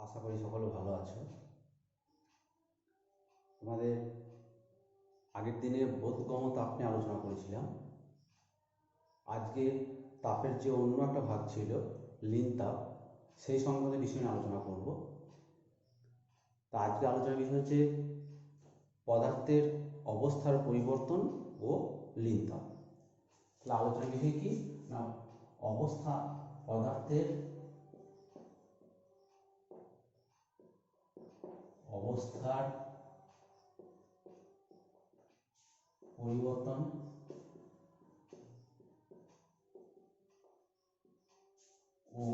আশা করি সকলে ভালো আছো। তোমাদের আগের দিনে বোধগম্য তাপ নিয়ে আলোচনা করেছিলাম। আজকে তাপের যে অন্য একটা ভাগ ছিল লীন তাপ, সেই সংক্রান্ত বিষয় নিয়ে আলোচনা করব। তা আজকে আলোচনার বিষয় হচ্ছে পদার্থের অবস্থার পরিবর্তন ও লীন তাপ। তাহলে আলোচনার বিষয় কি না, অবস্থা, পদার্থের অবস্থার পরিবর্তন ও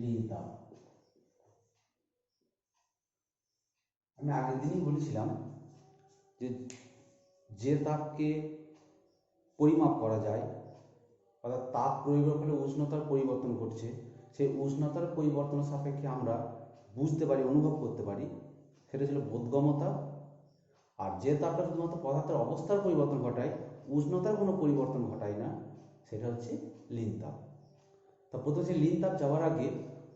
লীন তাপ। আমি আগের দিনই বলেছিলাম যে তাপকে পরিমাপ করা যায়, অর্থাৎ তাপ প্রয়োগের ফলে উষ্ণতার পরিবর্তন ঘটছে, সেই উষ্ণতার পরিবর্তনের সাপেক্ষে আমরা বুঝতে পারি, অনুভব করতে পারি, সেটা ছিল বোধগম্যতা। আর যে তাপটা শুধুমাত্র পদার্থের অবস্থার পরিবর্তন ঘটায়, উষ্ণতার কোনো পরিবর্তন ঘটায় না, সেটা হচ্ছে লীন তাপ। তা প্রথমে সেই লীন তাপ যাওয়ার আগে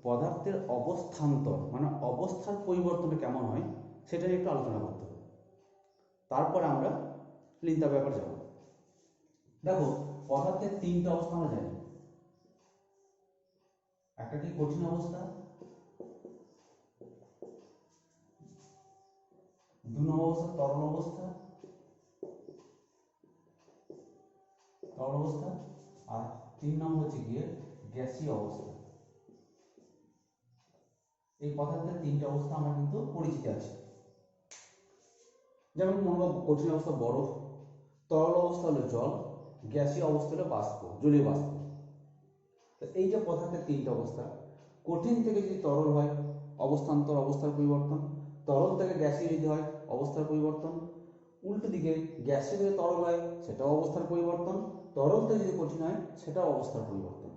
পদার্থের অবস্থান্তর মানে অবস্থার পরিবর্তনটা কেমন হয় সেটা নিয়ে একটু আলোচনা করতে হবে। তারপর আমরা লীন তাপের ব্যাপারে যাব। দেখো, পদার্থের তিনটা অবস্থা আমরা জানি। একটা কি কঠিন অবস্থা, 2 নম্বর অবস্থা তরল অবস্থা, আর 3 নম্বর হচ্ছে গিয়ে গ্যাসীয় অবস্থা। এই পদার্থের তিনটা অবস্থা আমরা কিন্তু পরিচিত আছি। যেমন মনে করো কঠিন অবস্থা বরফ, তরল অবস্থা হলো জল, গ্যাসীয় অবস্থা হলো বাষ্প, জলীয় বাষ্প। তো এই যে পদার্থের তিনটা অবস্থা, কঠিন থেকে যদি তরল হয় অবস্থান্তর, অবস্থার পরিবর্তন, তরল থেকে গ্যাসীয় যদি হয় অবস্থার পরিবর্তন, উল্টো দিকে গ্যাসীয় থেকে তরল হয় সেটাও অবস্থার পরিবর্তন, তরল থেকে যদি কঠিন হয় সেটাও অবস্থার পরিবর্তন।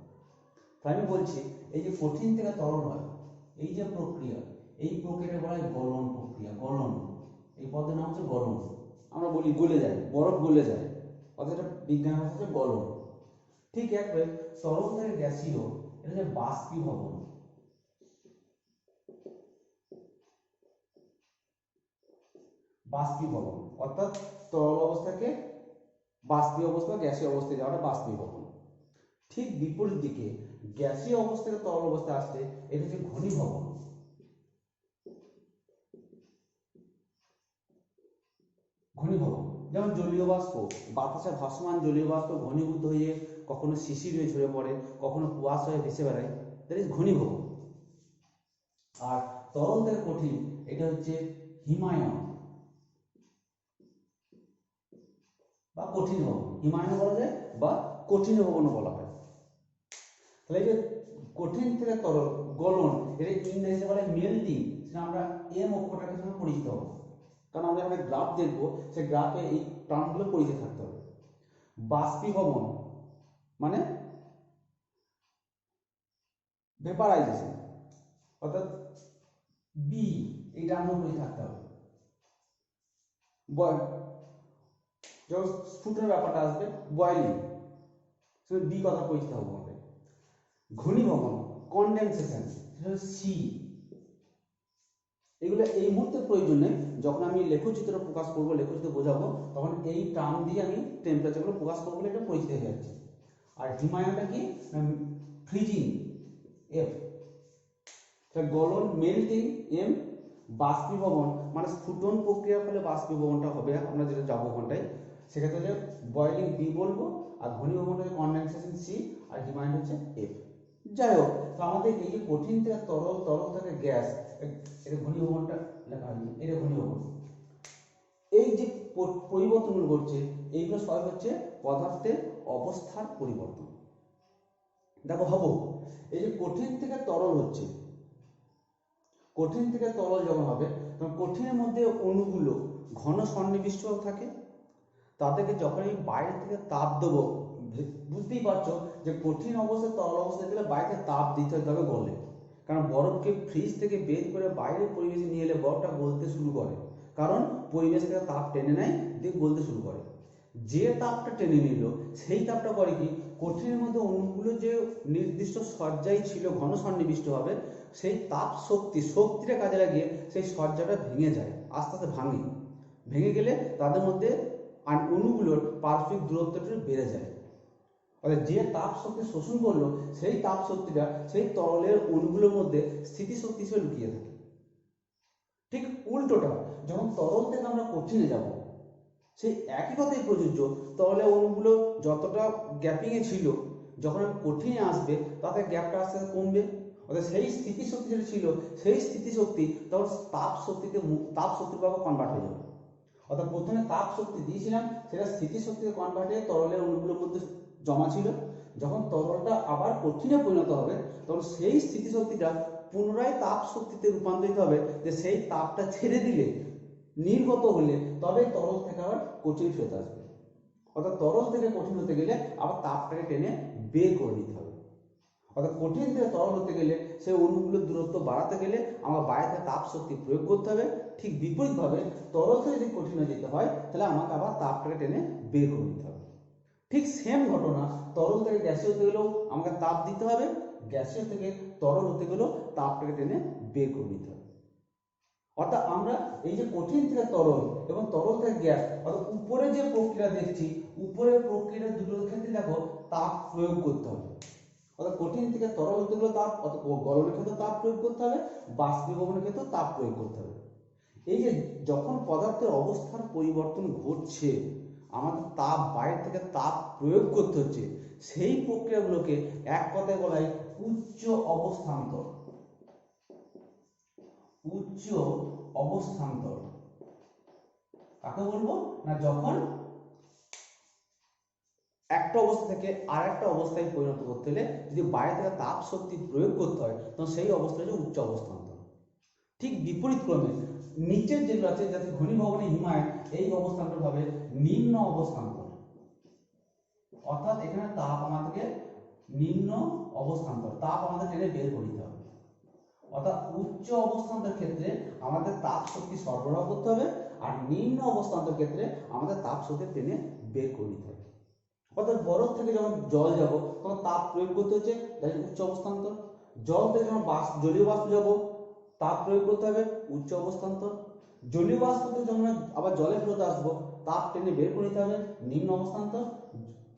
তাই আমি বলছি এই যে কঠিন থেকে তরল হয় এই যে প্রক্রিয়া, এই প্রক্রিয়াটা বলা হয় গলন প্রক্রিয়া। গলন, এই পদের নাম হচ্ছে গলন। আমরা বলি গলে যায়, বরফ গলে যায়, অর্থাৎ এটা বিজ্ঞান ভাষা হচ্ছে গলন। ঠিক একবারে তরল থেকে গ্যাসীয়, এটা হচ্ছে বাষ্পীভবন। বাষ্পীভবন অর্থাৎ তরল অবস্থাকে বাষ্পীয় অবস্থা, গ্যাসীয় অবস্থায় যাওয়াটা বাষ্পীভবন। ঠিক বিপরীত দিকে গ্যাসীয় অবস্থা থেকে তরল অবস্থায় আসছে, এটা হচ্ছে ঘনীভবন। ঘনীভবন যেমন জলীয় বাষ্প, বাতাসে ভাসমান জলীয় বাষ্প ঘনীভূত হয়ে কখনো শিশির হয়ে ঝরে পড়ে, কখনো কুয়াশা হয়ে ভেসে বেড়ায়, দ্যাট ইজ ঘনীভবন। আর তরল থেকে কঠিন, এটা হচ্ছে হিমায়ন বা কঠিন ভবন। হিমায়ন বলা যায় বা কঠিন ভবনও বলা হয়। তাহলে এই যে কঠিন থেকে তরল গলন, এটা ইংরেজিতে বলে মেল্টিং, সেটা আমরা এম অক্ষরটাকে সঙ্গে পরিচিত হবো, কারণ আমরা একটা গ্রাফ দেখবো, সেই গ্রাফে এই টার্মগুলো পরিচিত থাকতে হবে। বাষ্পীভবন মানে ভেপারাইজেশন, অর্থাৎ বি, এই টার্মগুলো পরিচিত থাকতে হবে। যখন স্ফুটনের ব্যাপারটা আসবে, বয়েলিং, সেটা বি কথা পরিচিত হবো হবে। ঘনীভবন, কনডেনসেশন, সেটা হচ্ছে সি। এগুলো এই মুহূর্তে প্রয়োজন নেই, যখন আমি লেখচিত্র প্রকাশ করবো, লেখচিত্র বোঝাবো, তখন এই টার্ম দিয়ে আমি টেম্পারেচারগুলো প্রকাশ করবো বলে এটা পরিচিত হয়ে যাচ্ছে। আর হিমায়নটা কি, ফ্রিজিং, এফ। গলন মেল্টিং, এম। বাষ্পীভবন মানে স্ফুটন প্রক্রিয়ার ফলে বাষ্পীভবনটা হবে, আমরা যেটা যাবো ওখানটায়, সেক্ষেত্রে বয়েলিং বি বলবো, আর ঘনীভবনটা হচ্ছে কনডেনসেশন সি, আর হিমায়ন হচ্ছে এফ। যাই হোক, তো আমাদের এই যে কঠিন থেকে তরল, তরল থেকে গ্যাস, এটা ঘনীভবনটা লেখা হয়নি, এটা ঘনীভবন। এই যে পরিবর্তনগুলো ঘটছে, এইগুলো সব হচ্ছে পদার্থের অবস্থার পরিবর্তন। দেখো হবো, এই যে কঠিন থেকে তরল হচ্ছে, কঠিন থেকে তরল যখন হবে তখন কঠিনের মধ্যে অণুগুলো ঘন সন্নিবিষ্ট থাকে। তাদেরকে যখন আমি বাইরে থেকে তাপ দেবো, বুঝতেই পারছো যে কঠিন অবস্থায় তরল অবস্থায় গেলে বাইরে তাপ দিতে হয়, তবে গলে। কারণ বরফকে ফ্রিজ থেকে বের করে বাইরের পরিবেশে নিয়ে এলে বরফটা গলতে শুরু করে, কারণ পরিবেশ থেকে তাপ টেনে নেয়, দিয়ে গলতে শুরু করে। যে তাপটা টেনে নিল সেই তাপটা করে কি, কঠিনের মধ্যে অণুগুলো যে নির্দিষ্ট সজ্জায় ছিল ঘন সন্নিবিষ্ট হবে, সেই তাপ শক্তিটা কাজে লাগিয়ে সেই সজ্জাটা ভেঙে যায়, আস্তে আস্তে ভেঙে গেলে তাদের মধ্যে অণুগুলোর পারস্পরিক দূরত্বটা বেড়ে যায়। অর্থাৎ যে তাপ শক্তি শোষণ করলো সেই তাপ শক্তিটা সেই তরলের অণুগুলোর মধ্যে স্থিতিশক্তি হিসেবে লুকিয়ে থাকে। ঠিক উল্টোটা, যখন তরল থেকে আমরা কঠিনে যাব, সেই একই কথাই প্রযোজ্য। তরলের অণুগুলো যতটা গ্যাপিংয়ে ছিল, যখন আমি কঠিনে আসবে তাতে গ্যাপটা আস্তে আস্তে কমবে। অর্থাৎ সেই স্থিতিশক্তি যেটা ছিল সেই স্থিতিশক্তি তখন তাপ শক্তির ভাবে কনভার্ট হয়ে যাবে। অর্থাৎ প্রথমে তাপ শক্তি দিয়েছিলাম, সেটা স্থিতিশক্তিতে কনভার্ট হয়ে তরলের অণুগুলোর মধ্যে জমা ছিল। যখন তরলটা আবার কঠিনে পরিণত হবে, তখন সেই স্থিতিশক্তিটা পুনরায় তাপ শক্তিতে রূপান্তরিত হবে, যে সেই তাপটা ছেড়ে দিলে, নির্গত হলে তবে তরল থেকে আবার কঠিন ফেরত আসবে। অর্থাৎ তরল থেকে কঠিন হতে গেলে আবার তাপটাকে টেনে বের করে নিতে হবে। অর্থাৎ কঠিন থেকে তরল হতে গেলে সেই অণুগুলোর দূরত্ব বাড়াতে গেলে আমার বাইরে থেকে তাপ শক্তি প্রয়োগ করতে হবে। ঠিক বিপরীতভাবে তরল থেকে যদি কঠিনে যেতে হয়, তাহলে আমাকে আবার তাপটাকে টেনে বের করে নিতে হবে। ঠিক সেম ঘটনা, তরল থেকে গ্যাসীয় হতে গেলেও আমাকে তাপ দিতে হবে, গ্যাসীয় থেকে তরল হতে গেলেও তাপটাকে টেনে বের করে নিতে হবে। অর্থাৎ আমরা এই যে কঠিন থেকে তরল এবং তরল থেকে গ্যাস, অর্থাৎ উপরে যে প্রক্রিয়া দেখছি, উপরের প্রক্রিয়া দুটোর ক্ষেত্রে দেখো তাপ প্রয়োগ করতে হবে। অর্থাৎ কঠিন থেকে তরল হতে গেলে তাপ, অর্থাৎ গলনের ক্ষেত্রে তাপ প্রয়োগ করতে হবে, বাষ্পীভবনের ক্ষেত্রে তাপ প্রয়োগ করতে হবে। এই যে যখন পদার্থের অবস্থার পরিবর্তন ঘটছে, আমাদের তাপ বাইরে থেকে তাপ প্রয়োগ করতে হচ্ছে, সেই প্রক্রিয়াগুলোকে এক কথায় বলা হয় উচ্চ অবস্থান্তর। উচ্চ অবস্থান্তর কাকে বলবো না, যখন একটা অবস্থা থেকে আর একটা অবস্থায় পরিণত করতে হলে যদি বাইরে থেকে তাপ শক্তি প্রয়োগ করতে হয়, তখন সেই অবস্থা হচ্ছে উচ্চ অবস্থান্তর। ঠিক বিপরীত ক্রমে নিচের যেগুলো আছে, যাতে ঘনীভবনে হিমায়ন, এই অবস্থানটা হবে নিম্ন অবস্থান্তর। অর্থাৎ এখানে তাপ আমাদেরকে নিম্ন অবস্থান্তর, তাপ আমাদের টেনে বের করতে হবে। অর্থাৎ উচ্চ অবস্থান্তর ক্ষেত্রে আমাদের তাপ শক্তি সরবরাহ করতে হবে, আর নিম্ন অবস্থান্তর ক্ষেত্রে আমাদের তাপ শক্তি টেনে বের করে নিতে হবে। অর্থাৎ বরফ থেকে যখন জল যাব তখন তাপ প্রয়োগ করতে হচ্ছে, তাই উচ্চ অবস্থান্তর। জল থেকে যখন জলীয় বাষ্প যাব, তাপ প্রয়োগ করতে হবে, উচ্চ অবস্থান্তর। জলীয় বাষ্প থেকে যখন আবার জলে ফেরত আসবো, তাপ টেনে বের করে নিতে হবে, নিম্ন অবস্থান্তর।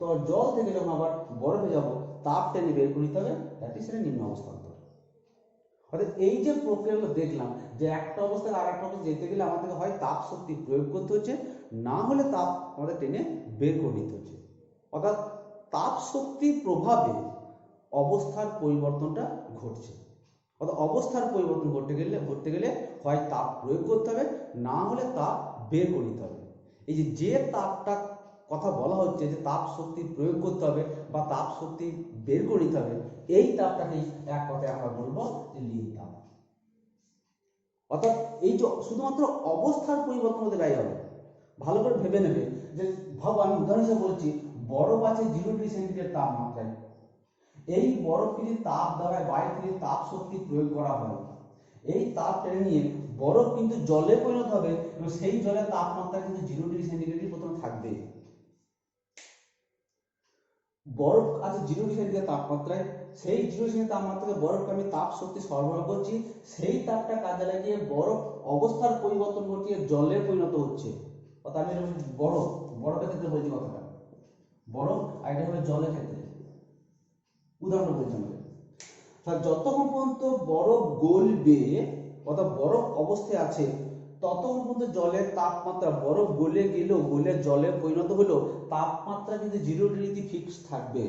তো জল থেকে যখন আবার বরফে যাব, তাপ টেনে বের করে নিতে হবে, দ্যাট ইজ নিম্ন অবস্থান্তর। অর্থাৎ এই যে প্রক্রিয়াগুলো দেখলাম, যে একটা অবস্থা থেকে আর একটা অবস্থা যেতে গেলে আমাদেরকে হয় তাপ শক্তি প্রয়োগ করতে হচ্ছে, না হলে তাপ আমাদের টেনে বের করে নিতে হচ্ছে। অর্থাৎ তাপ শক্তির প্রভাবে অবস্থার পরিবর্তনটা ঘটছে। অর্থাৎ অবস্থার পরিবর্তন ঘটতে গেলে হয় তাপ প্রয়োগ করতে হবে, না হলে তাপ বের করে নিতে হবে। এই যে তাপটা কথা বলা হচ্ছে, যে তাপ শক্তি প্রয়োগ করতে হবে বা তাপ শক্তি বের করে নিতে হবে, এই তাপটাকে এক কথায় আমরা বলবো যে লীন তাপ। অর্থাৎ এই যে শুধুমাত্র অবস্থার পরিবর্তন হতে ব্যয় হবে। ভালো করে ভেবে নেবে, যে ভাব আমি উদাহরণ হিসেবে বলছি, বরফ আছে 0 ডিগ্রি সেন্টিগ্রেড তাপমাত্রায়। এই বরফকে যদি তাপ দেওয়া হয়, বাইরে থেকে তাপ শক্তি প্রয়োগ করা হয়, এই তাপ টেনে নিয়ে বরফ কিন্তু জলে পরিণত হবে, এবং সেই জলের তাপমাত্রা কিন্তু 0 ডিগ্রি সেন্টিগ্রেডই প্রথমে থাকবে। বরফ আছে 0 ডিগ্রি সেন্টিগ্রেড তাপমাত্রায়, সেই 0 ডিগ্রি সেন্টিগ্রেড তাপমাত্রায় বরফকে আমি তাপ শক্তি সরবরাহ করছি, সেই তাপটা কাজে লাগিয়ে বরফ অবস্থার পরিবর্তন ঘটিয়ে জলে পরিণত হচ্ছে। অর্থাৎ আমি বরফের ক্ষেত্রে বলছি কথাটা, বরফ আর এটা হবে জলের ক্ষেত্রে উদাহরণ বলছি আমাদের। যতক্ষণ পর্যন্ত বরফ গলবে, অর্থাৎ বরফ অবস্থায় আছে, ততক্ষণ পর্যন্ত জলের তাপমাত্রা, বরফ গলে গেলেও, গলে জলে পরিণত হলেও তাপমাত্রা কিন্তু 0 ডিগ্রি ফিক্স থাকবে।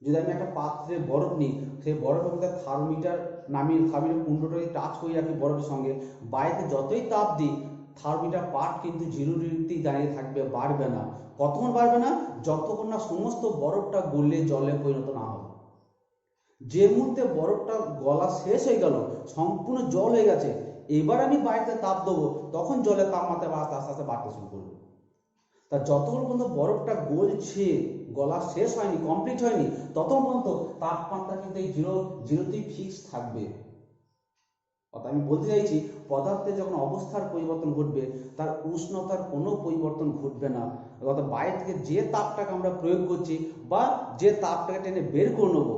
যদি আমি একটা পাত্রে বরফ নিই, সেই বরফের মধ্যে থার্মোমিটার নামিয়ে থার্মোমিটার কুণ্ডটাকে টাচ করে রাখি বরফের সঙ্গে, বাইরে যতই তাপ দিই, থার্মোমিটার পার্ট কিন্তু 0 ডিগ্রিতেই দাঁড়িয়ে থাকবে, বাড়বে না। কতক্ষণ বাড়বে না? যতক্ষণ না সমস্ত বরফটা গলে জলে পরিণত না হবে। যে মুহূর্তে বরফটা গলা শেষ হয়ে গেল, সম্পূর্ণ জল হয়ে গেছে, এবার আমি বাইরে তাপ দেবো, তখন জলের তাপমাত্রা আস্তে আস্তে আস্তে বাড়তে শুরু করবে। তা যতক্ষণ পর্যন্ত বরফটা গলছে, গলা শেষ হয়নি, কমপ্লিট হয়নি, ততক্ষণ পর্যন্ত তাপমাত্রা কিন্তু এই জিরোতেই ফিক্স থাকবে। অর্থাৎ আমি বলতে চাইছি পদার্থে যখন অবস্থার পরিবর্তন ঘটবে তার উষ্ণতার কোনো পরিবর্তন ঘটবে না। অর্থাৎ বাইরে থেকে যে তাপটাকে আমরা প্রয়োগ করছি বা যে তাপটাকে টেনে বের করে নেবো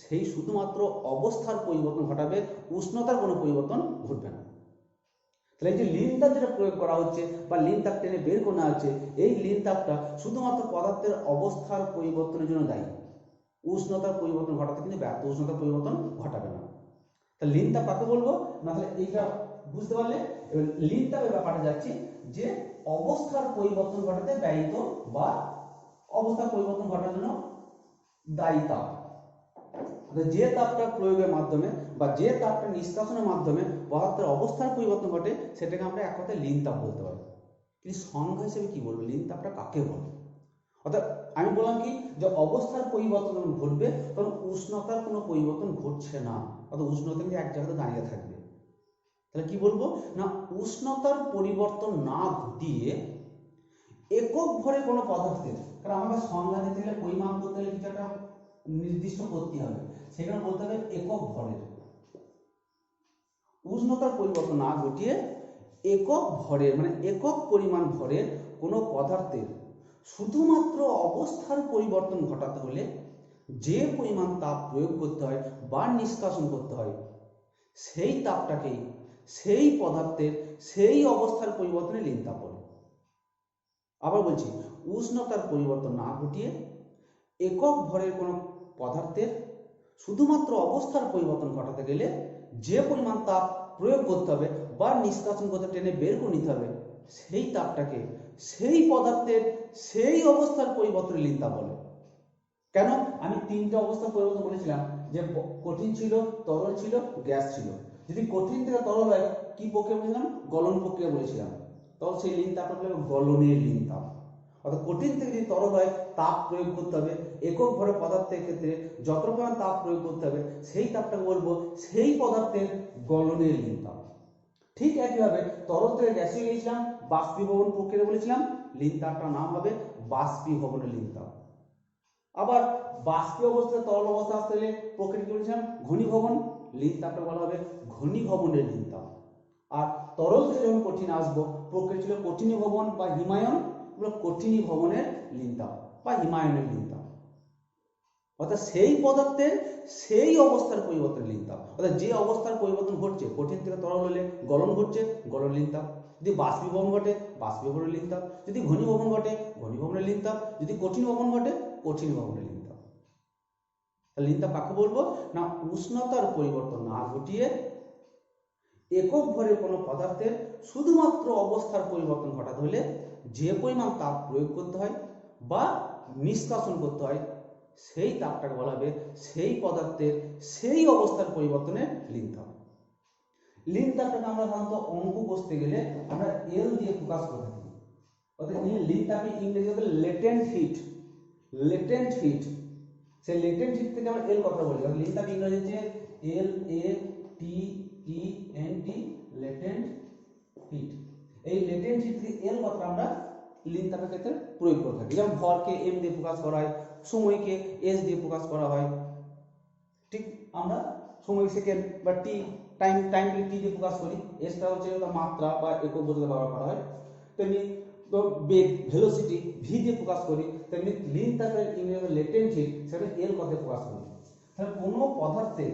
সেই শুধুমাত্র অবস্থার পরিবর্তন ঘটাবে, উষ্ণতার কোনো পরিবর্তন ঘটবে না। তাহলে এই যে লিন তাপ যেটা প্রয়োগ করা হচ্ছে বা লিন তাপ টেনে বের করে নেওয়া হচ্ছে, এই লিন তাপটা শুধুমাত্র পদার্থের অবস্থার পরিবর্তনের জন্য দায়ী, উষ্ণতার পরিবর্তন ঘটাতে কিন্তু ব্যর্থ, উষ্ণতার পরিবর্তন ঘটাবে না। তাহলে লিন তাপ কাকে বলবো না, তাহলে এইটা বুঝতে পারলে এবার লিন তাপের ব্যাপারে যাচ্ছি যে অবস্থার পরিবর্তন ঘটাতে ব্যয়িত বা অবস্থার পরিবর্তন ঘটানোর জন্য দায়ী তাপ। যে তাপটা প্রয়োগের মাধ্যমে বা যে তাপটা নিষ্কাশনের মাধ্যমে পদার্থের অবস্থার পরিবর্তন ঘটে সেটাকে আমরা এক কথায় লিন তাপ বলতে পারি। কিন্তু সংজ্ঞা হিসেবে কি বলবো, লিন তাপটা কাকে বলে? অর্থাৎ আমি বললাম কি যে অবস্থার পরিবর্তন যখন ঘটবে তখন উষ্ণতার কোনো পরিবর্তন ঘটছে না, অর্থাৎ উষ্ণতা কিন্তু এক জায়গাতে দাঁড়িয়ে থাকবে। তাহলে কি বলবো না, উষ্ণতার পরিবর্তন না ঘটিয়ে একক ভরে কোনো পদার্থের, কারণ আমাকে সংজ্ঞা দিতে গেলে পরিমাপ করতে গেলে কিছু একটা নির্দিষ্ট করতে হবে, সেখানে বলতে হবে একক ভরের। উষ্ণতার পরিবর্তন না ঘটিয়ে একক ভরের মানে একক পরিমাণ ভরের কোনো পদার্থের শুধুমাত্র অবস্থার পরিবর্তন ঘটাতে হলে যে পরিমাণ তাপ প্রয়োগ করতে হয় বা নিষ্কাশন করতে হয় সেই তাপটাকেই সেই পদার্থের সেই অবস্থার পরিবর্তনে লিন তাপ বলে। আবার বলছি, উষ্ণতার পরিবর্তন না ঘটিয়ে একক ভরের কোনো পদার্থের শুধুমাত্র অবস্থার পরিবর্তন ঘটাতে গেলে যে পরিমাণ তাপ প্রয়োগ করতে হবে বা নিষ্কাশন করতে টেনে বের করে নিতে হবে সেই তাপটাকে সেই পদার্থের সেই অবস্থার পরিবর্তনে লিন তাপ বলে। কেন? আমি তিনটে অবস্থার পরিবর্তন বলেছিলাম যে কঠিন ছিল, তরল ছিল, গ্যাস ছিল। যদি কঠিন থেকে তরল হয় কি প্রক্রিয়া বলেছিলাম? গলন প্রক্রিয়া বলেছিলাম। তখন সেই লিন তাপটা বলে গলনের লিন তাপ। অর্থাৎ কঠিন থেকে যদি তরল হয় তাপ প্রয়োগ করতে হবে, একক ভরে পদার্থের ক্ষেত্রে যত পরিমাণ তাপ প্রয়োগ করতে হবে সেই তাপটাকে বলবো সেই পদার্থের গলনের লিন তাপ। ঠিক একইভাবে তরল থেকে গ্যাসে গিয়েছিলাম, বাষ্পীভবন প্রক্রিয়া বলেছিলাম, লিন তাপটার নাম হবে বাষ্পীভবনের লিন তাপ। আবার বাষ্পীয় অবস্থা তরল অবস্থা আসতে গেলে প্রক্রিয়া বলেছিলাম ঘনীভবন, লিন তাপটা বলা হবে ঘনীভবনের লিন তাপ। আর তরল থেকে যখন কঠিন আসবো প্রক্রিয়া ছিল কঠিনীভবন বা হিমায়ন, কঠিনীভবনের লিন তাপ বা হিমায়নের লিন তাপ। অর্থাৎ সেই পদার্থের সেই অবস্থার পরিবর্তন লিন তাপ। অর্থাৎ যে অবস্থার পরিবর্তন ঘটছে, কঠিন থেকে তরল হলে গলন ঘটছে, গলন লিন তাপ। যদি বাষ্পীভবন ঘটে বাষ্পীভবনের লিন তাপ, যদি ঘনীভবন ঘটে ঘনীভবনের লিন তাপ, যদি কঠিন ভবন ঘটে কঠিন ভবনের লিন তাপ। তাহলে লিন তাপ কাকে বলবো না, উষ্ণতার পরিবর্তন না ঘটিয়ে একক ভরে কোনো পদার্থের শুধুমাত্র অবস্থার পরিবর্তন ঘটাতে হলে যে পরিমাণ তাপ প্রয়োগ করতে হয় বা নিষ্কাশন করতে হয় সেই তাপটাকে বলা হবে সেই পদার্থের সেই অবস্থার পরিবর্তনে লিন তাপ। লিন তাপটাকে আমরা সাধারণত অঙ্ক কষতে গেলে আমরা এল দিয়ে প্রকাশ করে থাকি। অর্থাৎ লিন তাপে ইংরেজি হবে লেটেন্ট হিট, লেটেন্ট হিট। সেই লেটেন্ট হিট থেকে আমরা এল কথা বলি। লিন তাপ ইংরেজি হচ্ছে L A T E N T, latent heat. এই লেটেন্ট হিট থেকে এল কথাটা আমরা লিন তাপের ক্ষেত্রে প্রয়োগ করে থাকি। যেমন ভরকে এম দিয়ে প্রকাশ করা হয়, সময়কে এস দিয়ে প্রকাশ করা হয়। ঠিক আমরা সময় সেকেন্ড বা টি টাইমকে টি দিয়ে প্রকাশ করি, এসটা হচ্ছে মাত্রা বা একক বোঝাতে ব্যবহার করা হয়। তেমনি বেগ ভেলোসিটি ভি দিয়ে প্রকাশ করি, তেমনি লিন তাপের ইংরেজি লেটেন্ট হিট সেটা এল কথায় প্রকাশ করি। তাহলে কোনো পদার্থের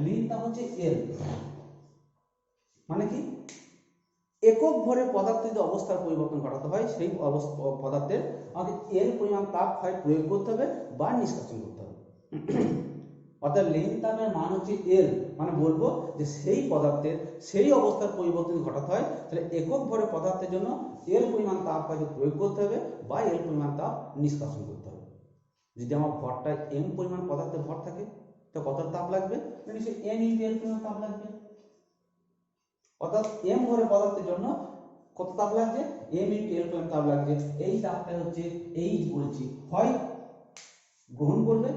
লিন তাপ হচ্ছে এল, মানে কি একক ভরে পদার্থ যদি অবস্থার পরিবর্তন ঘটাতে হয় সেই পদার্থের আমাদের এল পরিমাণ তাপ হয় প্রয়োগ করতে হবে বা নিষ্কাশন করতে হবে। অর্থাৎ লিন তাপের মান হচ্ছে এল, মানে বলবো যে সেই পদার্থের সেই অবস্থার পরিবর্তন ঘটাতে হয় তাহলে একক ভরে পদার্থের জন্য এল পরিমাণ তাপ হয়তো প্রয়োগ করতে হবে বা এল পরিমাণ তাপ নিষ্কাশন করতে হবে। যদি আমার ভরটা এম পরিমাণ পদার্থের ভর থাকে তো কত তাপ লাগবে, নিশ্চয়ই এন ইন্টু এল পরিমাণ তাপ লাগবে। অর্থাৎ এম ভরে পদার্থের জন্য কত তাপ লাগছে, এম ইন্টু এল পরিমাণ তাপ লাগছে। এই তাপটা হচ্ছে এইচ বলছি, হয় গ্রহণ করবে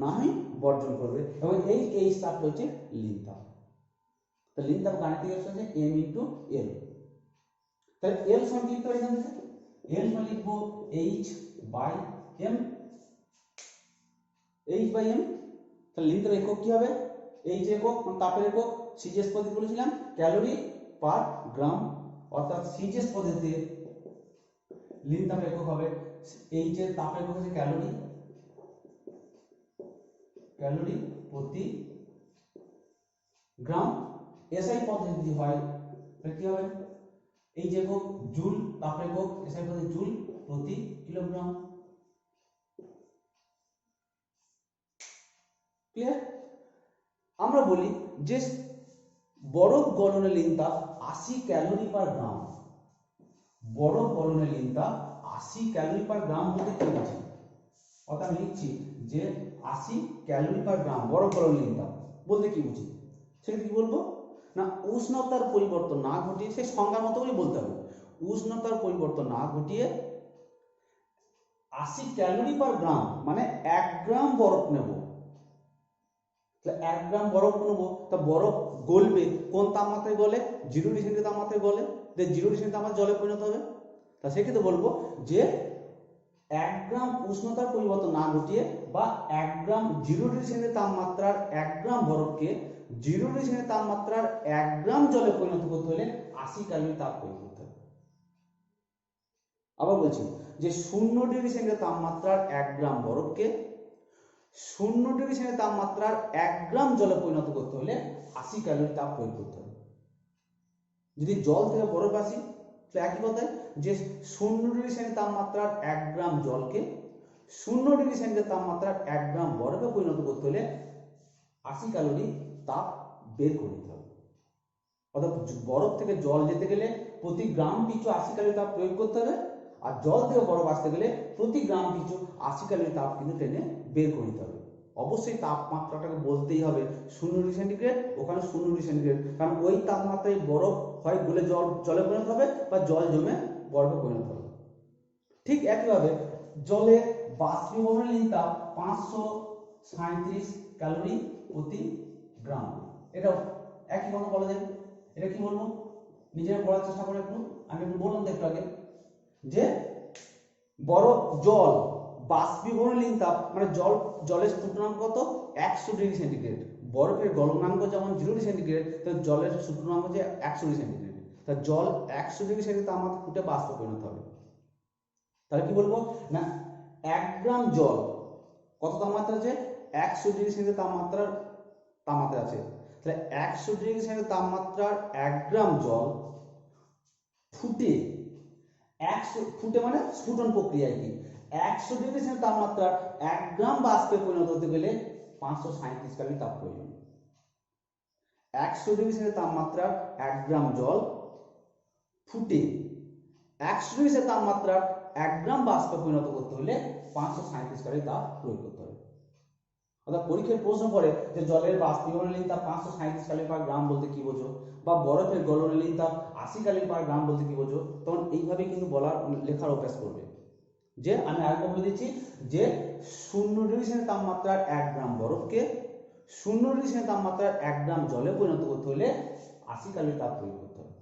না হয় বর্জন করবে, এবং এই এইচ তাপটা হচ্ছে লিন তাপ। তো লিন তাপ গাণিতিক এক্সপ্রেশন হচ্ছে এম ইন্টু এল। তাহলে এল সমান কি লিখতে পারি এখান থেকে, এল সমান লিখবো H by M, H by M. তাহলে লিন তাপ একক কি হবে, এই যে একক তাপের একক সিজিএস পদ্ধতি বলেছিলাম ক্যালোরি পার গ্রাম, অর্থাৎ সিজিএস পদ্ধতিতে লিন তাপের একক হবে এই যে তাপের একক হচ্ছে ক্যালোরি, ক্যালোরি প্রতি গ্রাম। এসআই পদ্ধতি হয় কি হবে এই যে একক জুল তাপের একক, এসআই পদ্ধতি জুল প্রতি কিলোগ্রাম। ক্লিয়ার? আমরা বলি যে বরফ গলনে লিন তাপ 80 ক্যালোরি পার গ্রাম, বরফ গলনে লিন তাপ 80 ক্যালোরি পার গ্রাম বলতে কি আছে, অর্থাৎ আমি লিখছি যে 80 ক্যালোরি পার গ্রাম বরফ গলনে লিন তাপ বলতে কি বুঝি, সেটা কি বলবো না উষ্ণতার পরিবর্তন না ঘটিয়ে, সেই সংজ্ঞার মতো করে বলতে হবে, উষ্ণতার পরিবর্তন না ঘটিয়ে 80 ক্যালোরি পার গ্রাম মানে 1 গ্রাম বরফ নেব, 1 গ্রাম বরফ নেবো, তা বরফ গলবে কোন তাপমাত্রায় গলে, 0 ডিগ্রি সেন্টিগ্রেড তাপমাত্রায় গলে, 0 ডিগ্রি সেন্টিগ্রেড তাপমাত্রা জলে পরিণত হবে। তা সেক্ষেত্রে বলবো যে 1 গ্রাম উষ্ণতার পরিবর্তন না ঘটিয়ে বা 1 গ্রাম 0 ডিগ্রি সেন্টিগ্রেড তাপমাত্রার 1 গ্রাম বরফকে 0 ডিগ্রি সেন্টিগ্রেড তাপমাত্রার 1 গ্রাম জলে পরিণত করতে হলে 80 ক্যালোরি তাপ প্রয়োগ করতে হবে। আবার বলছি যে 0 ডিগ্রি সেন্টিগ্রেড তাপমাত্রার 1 গ্রাম বরফকে 0 ডিগ্রি সেন্টিগ্রেড তাপমাত্রার 1 গ্রাম জলে পরিণত করতে হলে 80 ক্যালোরি তাপ প্রয়োগ করতে হবে। যদি জল থেকে বরফ আসি তাহলে একই কথায় যে 0 ডিগ্রি সেন্টিগ্রেড তাপমাত্রার 1 গ্রাম জলকে 0 ডিগ্রি সেন্টিগ্রেড তাপমাত্রার 1 গ্রাম বরফে পরিণত করতে হলে 80 ক্যালোরি তাপ বের করতে হবে। অর্থাৎ বরফ থেকে জল যেতে গেলে প্রতি গ্রাম পিছু 80 ক্যালোরি তাপ প্রয়োগ করতে হবে, আর জল থেকে বরফ আসতে গেলে প্রতি গ্রাম পিছু 80 ক্যালোরি তাপ কিন্তু টেনে বের করে নিতে হবে। অবশ্যই তাপমাত্রাটাকে বলতেই হবে 0 ডিগ্রি সেন্টিগ্রেড, ওখানে 0 ডিগ্রি সেন্টিগ্রেড, কারণ ওই তাপমাত্রায় বরফ হয় গলে জলে পরিণত হবে বা জল জমে বরফে পরিণত হবে। ঠিক একইভাবে জলে বাষ্পীভবনের লিন তাপ 537 ক্যালোরি প্রতি গ্রাম, এটাও একই কথা বলা যায়। এটা কি বলবো নিজেরা পড়ার চেষ্টা করে একটু, আমি একটু বললাম তো একটু আগে যে বরফ জল বাষ্পীভবনের লিন তাপ মানে জলের স্ফুটনাঙ্ক কত 100 ডিগ্রি সেন্টিগ্রেড, বরফের গলনাঙ্ক যেমন 0 ডিগ্রি সেন্টিগ্রেড, তো জলের স্ফুটনাঙ্ক হচ্ছে 100 ডিগ্রি সেন্টিগ্রেড। তা জল 100 ডিগ্রি সেন্টিগ্রেড তাপমাত্রা ফুটে বাষ্পে পরিণত হবে। তাহলে কি বলবো না 1 গ্রাম জল কত তাপমাত্রা আছে 100 ডিগ্রি সেন্টিগ্রেড তাপমাত্রা আছে, তাহলে 100 ডিগ্রি সেন্টিগ্রেড তাপমাত্রার 1 গ্রাম জল ফুটে 100 ফুটে মানে স্ফুটন প্রক্রিয়ায় কি 100 ডিগ্রি সেন্টিগ্রেড তাপমাত্রার 1 গ্রাম বাষ্পে পরিণত হতে গেলে 537 ক্যালোরি তাপ প্রয়োজন। 100 ডিগ্রি সেন্টিগ্রেড তাপমাত্রার 1 গ্রাম জল ফুটে 100 ডিগ্রি সেন্টিগ্রেড তাপমাত্রার 1 গ্রাম বাষ্পে পরিণত করতে হলে 537 ক্যালোরি তাপ প্রয়োগ করতে হবে। অর্থাৎ পরীক্ষায় প্রশ্ন করে যে জলের বাষ্পীভবনের লিন তাপ 537 ক্যালোরি পার গ্রাম বলতে কি বোঝো, বা বরফের গলনের লিন তাপ 80 ক্যালোরি পার গ্রাম বলতে কি বোঝো, তখন এইভাবে কিন্তু বলার লেখার অভ্যাস করবে। যে আমি আরেকবার বলে দিচ্ছি যে 0 ডিগ্রি সেন্টিগ্রেড তাপমাত্রার 1 গ্রাম বরফকে 0 ডিগ্রি সেন্টিগ্রেড তাপমাত্রার 1 গ্রাম জলে পরিণত করতে হলে 80 ক্যালোরি তাপ প্রয়োগ করতে হবে।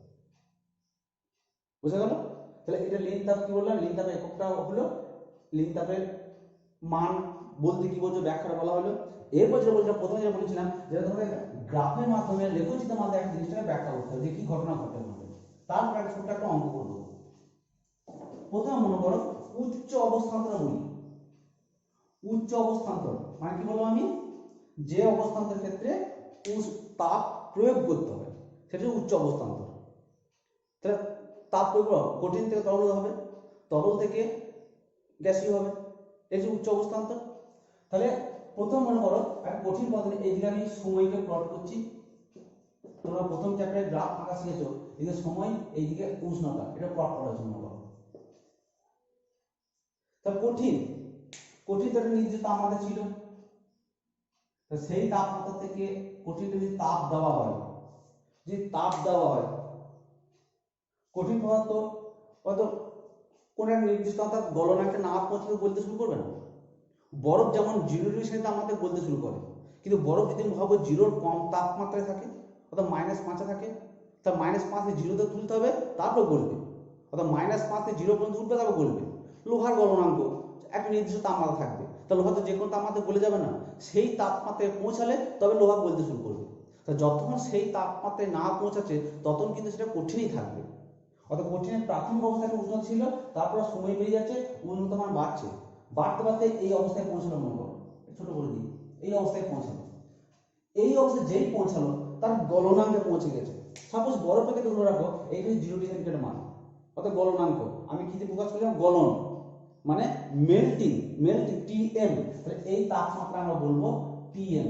বুঝা গেল? তাহলে এটা লিন তাপ কি বললাম, লিন তাপের এককটা হলো, লিন তাপের মান বলতে কি বোঝো ব্যাখ্যাটা বলা হলো। এরপর যেটা বলছিলাম প্রথমে যেটা বলেছিলাম যেটা ধরো গ্রাফের মাধ্যমে লেখচিত্রের মাধ্যমে একটা জিনিসটাকে ব্যাখ্যা করতে হবে যে কি ঘটনা ঘটে আমাদের, তারপর একটা ছোট্ট একটা অঙ্ক করবো। প্রথমে মনে করো উচ্চ অবস্থান্তর বলি, উচ্চ অবস্থান্তর মানে কি বললাম আমি, যে অবস্থান্তরের ক্ষেত্রে তাপ প্রয়োগ করতে হবে সেটা উচ্চ অবস্থান্তর। তাহলে তাপ প্রয়োগ কঠিন থেকে তরল হবে, তরল থেকে গ্যাসীয় হবে, এই যে উচ্চ অবস্থান্তর। তাহলে প্রথম মনে করো একটা কঠিন পদ্ধতি, এইদিকে আমি সময়কে প্লট করছি, তোমরা প্রথম চ্যাপ্টারে গ্রাফ আঁকা শিখেছো, এদিকে সময় এইদিকে উষ্ণতা, এটা প্লট করার জন্য বলো। তাহলে কঠিন তো একটা নির্দিষ্ট তাপমাত্রা ছিল, তো সেই তাপমাত্রা থেকে কঠিন যদি তাপ দেওয়া হয়, যদি তাপ দেওয়া হয় কঠিন পদার্থ হয়তো কোন একটা নির্দিষ্ট অর্থাৎ গলনাঙ্কে না পৌঁছতে বলতে শুরু করবে না। বরফ যেমন 0 ডিগ্রি সেন্টিগ্রেড তাপমাত্রায় বলতে শুরু করে, কিন্তু বরফ যদি ভাবো 0-র কম তাপমাত্রায় থাকে অর্থাৎ -5 থাকে, তাহলে -5 থেকে 0-তে তুলতে হবে তারপর গলবে, অর্থাৎ -5 থেকে 0 পর্যন্ত উঠবে তারপর গলবে। লোহার গলনাঙ্ক একটা নির্দিষ্ট তাপমাত্রা থাকবে। তা লোহা তো যে কোনো তাপমাত্রায় গলে যাবে না, সেই তাপমাত্রায় পৌঁছালে তবে লোহা গলতে শুরু করবে। তা যতক্ষণ সেই তাপমাত্রায় না পৌঁছাচ্ছে ততক্ষণ কিন্তু সেটা কঠিনই থাকবে। অর্থাৎ কঠিনের প্রাথমিক অবস্থায় একটা উষ্ণতা ছিল, তারপর সময় বেরিয়ে যাচ্ছে, উষ্ণতা মান বাড়ছে, বাড়তে বাড়তে এই অবস্থায় পৌঁছালো। মনে করো ছোট করে দিই, এই অবস্থায় পৌঁছালো। এই অবস্থায় যেই পৌঁছালো তার গলনাঙ্কে পৌঁছে গেছে। সাপোজ বরফের ক্ষেত্রে ধরে রাখো এইটা 0 ডিগ্রি সেন্টিগ্রেড মান, অর্থাৎ গলনাঙ্ক আমি কিতে প্রকাশ করলাম, গলন মানে মেল্টিং, মেল্টিং টিএম। তাহলে এই তাপমাত্রা আমরা বলবো টিএম।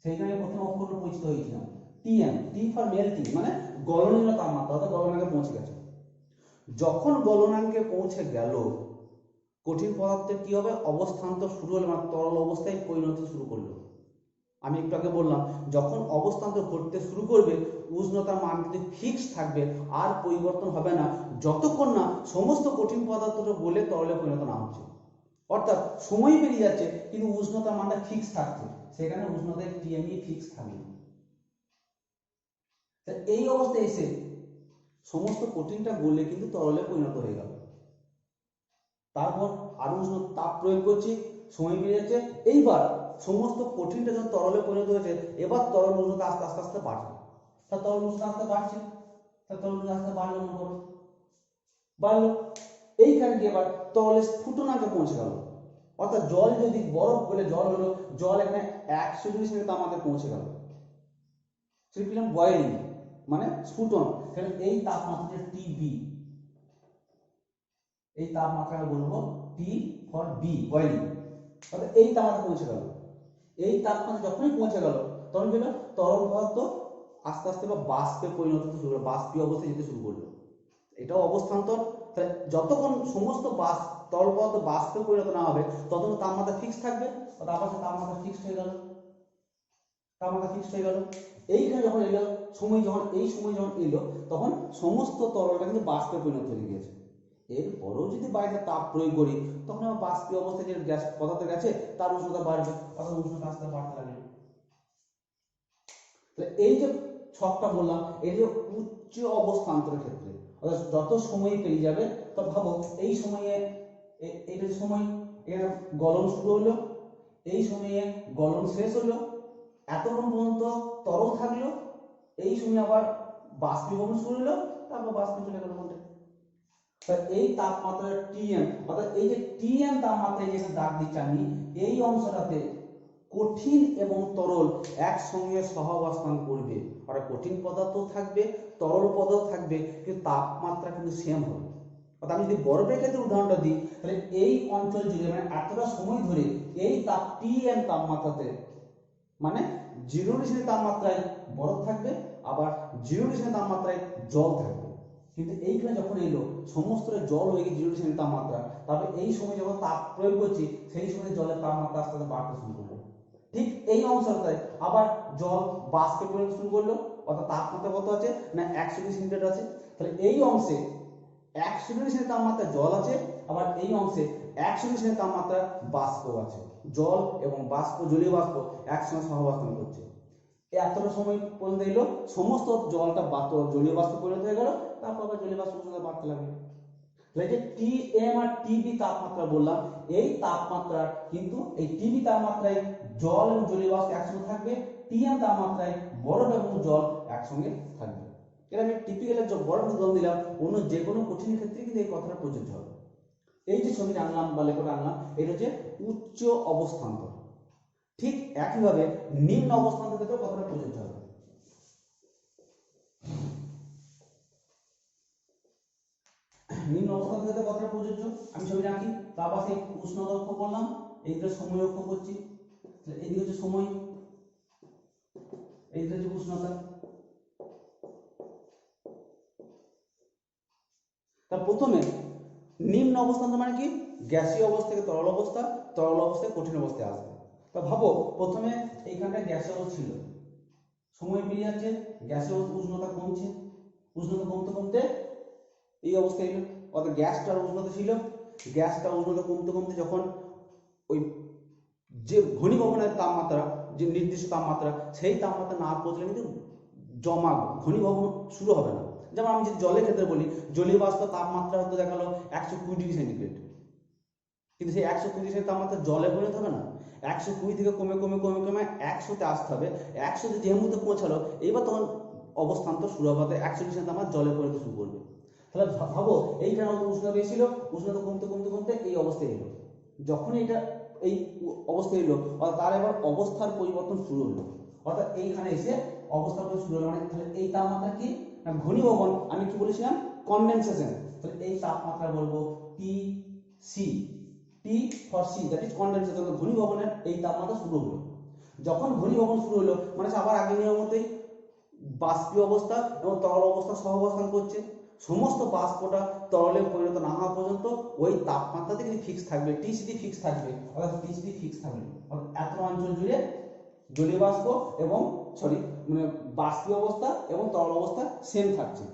সেইখানে প্রথম অক্ষরটা পরিচিত হয়েছিলাম, টিএম, টি ফর মেল্টিং মানে গলনীয় তাপমাত্রা, অর্থাৎ গলনাঙ্কে পৌঁছে গেছে। যখন গলনাঙ্কে পৌঁছে গেল কঠিন পদার্থের কি হবে, অবস্থান্তর শুরু হলো, মানে তরল অবস্থায় পরিণত শুরু করলো। আমি একটু আগে বললাম যখন অবস্থান্তর ঘটতে শুরু করবে উষ্ণতার মান কিন্তু ফিক্স থাকবে, আর পরিবর্তন হবে না যতক্ষণ না সমস্ত কঠিন পদার্থটা গলে তরলে পরিণত না হচ্ছে। অর্থাৎ সময় বেরিয়ে যাচ্ছে কিন্তু উষ্ণতার মানটা ফিক্স থাকছে, সেখানে উষ্ণতায় টিএমই ফিক্স থাকবে। এই অবস্থায় এসে সমস্ত কঠিনটা গলে কিন্তু তরলে পরিণত হয়ে গেল। তারপর আরো উষ্ণ তাপ প্রয়োগ করছি, সময় বেরিয়ে যাচ্ছে, এইবার সমস্ত কঠিনটা যখন তরলে পরিণত হয়েছে এবার তরল উষ্ণতা আস্তে আস্তে আস্তে বাড়ছে। তা তরল উষ্ণতা আস্তে বাড়ছে, তা তরল উষ্ণতা আস্তে বাড়লো, মনে করো বাড়লো। এইখানে গিয়ে এবার তরলের ফুটনাঙ্কে পৌঁছে গেল। অর্থাৎ জল যদি বরফ বলে জল হলো, জল এখানে 100 ডিগ্রি সেন্টিগ্রেড তাপমাত্রায় পৌঁছে গেল, সেটা বয়েলিং মানে স্ফুটন। এই তাপমাত্রা টিবি, এই তাপমাত্রা বলবো টি ফর বি, বয়েলিং। অর্থাৎ এই তাপমাত্রা পৌঁছে গেল। এই তাপমাত্রা যখনই পৌঁছে গেল তখন কি হলো, তরল পদার্থ আস্তে আস্তে বা বাষ্পে পরিণত হতে শুরু করলো, বাষ্পীয় অবস্থায় যেতে শুরু করলো। এটাও অবস্থান্তর। তাহলে যতক্ষণ সমস্ত তরল পদার্থ বাষ্পে পরিণত না হবে ততক্ষণ তাপমাত্রা ফিক্স থাকবে, তারপর তাপমাত্রা ফিক্সড হয়ে গেল, তাপমাত্রা ফিক্সড হয়ে গেল। এইখানে যখন এলো সময়, যখন এই সময় যখন এলো তখন সমস্ত তরলটা কিন্তু বাষ্পে পরিণত হয়ে গিয়েছে। এরপরেও যদি বাইরে তাপ প্রয়োগ করি তখন আবার বাষ্পীয় অবস্থায় যে গ্যাস পদার্থ গেছে তার উষ্ণতা বাড়বে, অর্থাৎ উষ্ণতা আস্তে বাড়তে লাগবে। এই যে ছকটা বললাম এই যে উচ্চ অবস্থান্তরের ক্ষেত্রে, অর্থাৎ যত সময় পেরিয়ে যাবে তো ভাবো এই সময়ে এইটা যে সময় এর গলন শুরু হলো, এই সময়ে গলন শেষ হলো, এতক্ষণ পর্যন্ত তরল থাকলো, এই সময় আবার বাষ্পীভবন শুরু হলো, তারপর বাষ্প চলে গেল মধ্যে। এই তাপমাত্রা টিএম, অর্থাৎ এই যে টিএম তাপমাত্রা এই যে দাগ দিচ্ছি আমি, এই অংশটাতে কঠিন এবং তরল একসঙ্গে সহাবস্থান করবে। অর্থাৎ কঠিন পদার্থ থাকবে, তরল পদার্থ থাকবে, কিন্তু তাপমাত্রা কিন্তু সেম হবে। অর্থাৎ আমি যদি বরফের ক্ষেত্রে উদাহরণটা দিই তাহলে এই অঞ্চল জুড়ে মানে এতটা সময় ধরে এই টিএম তাপমাত্রাতে মানে 0 ডিগ্রি তাপমাত্রায় বরফ থাকবে, আবার 0 ডিগ্রি তাপমাত্রায় জল থাকবে। কিন্তু এইখানে যখন এলো সমস্ত জল হয়ে গিয়ে 0 ডিগ্রি তাপমাত্রা, তারপরে এই সময় যখন তাপ প্রয়োগ করছি সেই সময় জলের তাপমাত্রা আস্তে আস্তে বাড়তে শুরু করলো। ঠিক এই অংশটায় আবার জল বাষ্পে পরিণত শুরু করলো, অর্থাৎ তাপমাত্রা কত আছে না 100 ডিগ্রি সেন্টিগ্রেড আছে। তাহলে এই অংশে 100 ডিগ্রি সেন্টিগ্রেড তাপমাত্রা জল আছে, আবার এই অংশে 100 ডিগ্রি সেন্টিগ্রেড তাপমাত্রা বাষ্প আছে। জল এবং বাষ্প, জলীয় বাষ্প একসঙ্গে সহাবস্থান করছে। এতটা সময় পর্যন্ত এলো সমস্ত জলটা জলীয় বাষ্প পরিণত হয়ে গেল, তারপর আবার জলীয় বাষ্প উষ্ণতা বাড়তে লাগলো। তাহলে যে টিএম আর টিবি তাপমাত্রা বললাম, এই তাপমাত্রা কিন্তু এই টিবি তাপমাত্রায় জল এবং জলীয় বাষ্প একসঙ্গে থাকবে, টিএম তাপমাত্রায় বরফ এবং জল একসঙ্গে থাকবে। এটা আমি টিপিক্যাল বরফ উদাহরণ দিলাম, অন্য যে কোনো কঠিন ক্ষেত্রে কিন্তু এই কথাটা প্রযোজ্য হবে। এই যে ছবিটা আনলাম বা লেখাটা আনলাম এটা হচ্ছে উচ্চ অবস্থান্তর। ঠিক একইভাবে নিম্ন অবস্থান্তর ক্ষেত্রে কথাটা প্রযোজ্য হবে। নিম্ন অবস্থান্তর ক্ষেত্রে কথাটা প্রযোজ্য। আমি ছবিটা আঁকি, তার পাশে উষ্ণতা অক্ষ করলাম, এইটা সময় অক্ষ করছি, এইদিকে হচ্ছে সময়, এইদিকে হচ্ছে উষ্ণতা। তার প্রথমে নিম্ন অবস্থান্তর মানে কি, গ্যাসীয় অবস্থা থেকে তরল অবস্থা, তরল অবস্থায় কঠিন অবস্থায় আসবে। তা ভাবো প্রথমে এইখানটা গ্যাসীয় অবস্থা ছিল, সময় পেরিয়ে যাচ্ছে, গ্যাসীয় উষ্ণতা কমছে, উষ্ণতা কমতে কমতে এই অবস্থায় এলো। অর্থাৎ গ্যাসটার উষ্ণতা ছিল, গ্যাসটা উষ্ণতা কমতে কমতে যখন ওই যে ঘনীভবনের তাপমাত্রা, যে নির্দিষ্ট তাপমাত্রা সেই তাপমাত্রা না পৌঁছলে কিন্তু জমা ঘনীভবন শুরু হবে না। যেমন আমি যদি জলের ক্ষেত্রে বলি, জলীয় বাষ্প তাপমাত্রা হতে দেখালো 120 ডিগ্রি সেন্টিগ্রেড, কিন্তু সেই 120 ডিগ্রি তাপমাত্রা জলে পরিণত হবে না, 120 থেকে কমে কমে কমে কমে 100-তে আসতে হবে। 100-তে যে মুহূর্তে পৌঁছালো এইবার তখন অবস্থান্তর শুরু হবে, 100 ডিগ্রি তাপমাত্রা জলে পরিণত শুরু করবে। তাহলে ভাবো এইখানে উষ্ণতা বেশি ছিল, উষ্ণতা কমতে কমতে কমতে এই অবস্থায় এলো। যখন এটা এই অবস্থায় এলো অর্থাৎ তার এবার অবস্থার পরিবর্তন শুরু হলো, অর্থাৎ এইখানে এসে অবস্থার পরিবর্তন শুরু হলো। মানে তাহলে এই তাপমাত্রা কি না ঘনীভবন, আমি কি বলেছিলাম কনডেনসেশন। তাহলে এই তাপমাত্রা বলবো T C, T for C that is condensation. ঘনীভবনের এই তাপমাত্রা শুরু হলো। যখন ঘনীভবন শুরু হলো মানে আবার আগের নিয়ম মতোই বাষ্পীয় অবস্থা এবং তরল অবস্থা সহ অবস্থান করছে। সমস্ত বাষ্পটা তরলে পরিণত না হওয়া পর্যন্ত ওই তাপমাত্রাতে কিন্তু ফিক্স থাকবে, টিসিটি ফিক্স থাকবে, অর্থাৎ টিসিটি ফিক্স থাকবে। এত অঞ্চল জুড়ে জলীয় বাষ্প এবং মানে বাষ্পীয় অবস্থা এবং তরল অবস্থা সেম থাকছে।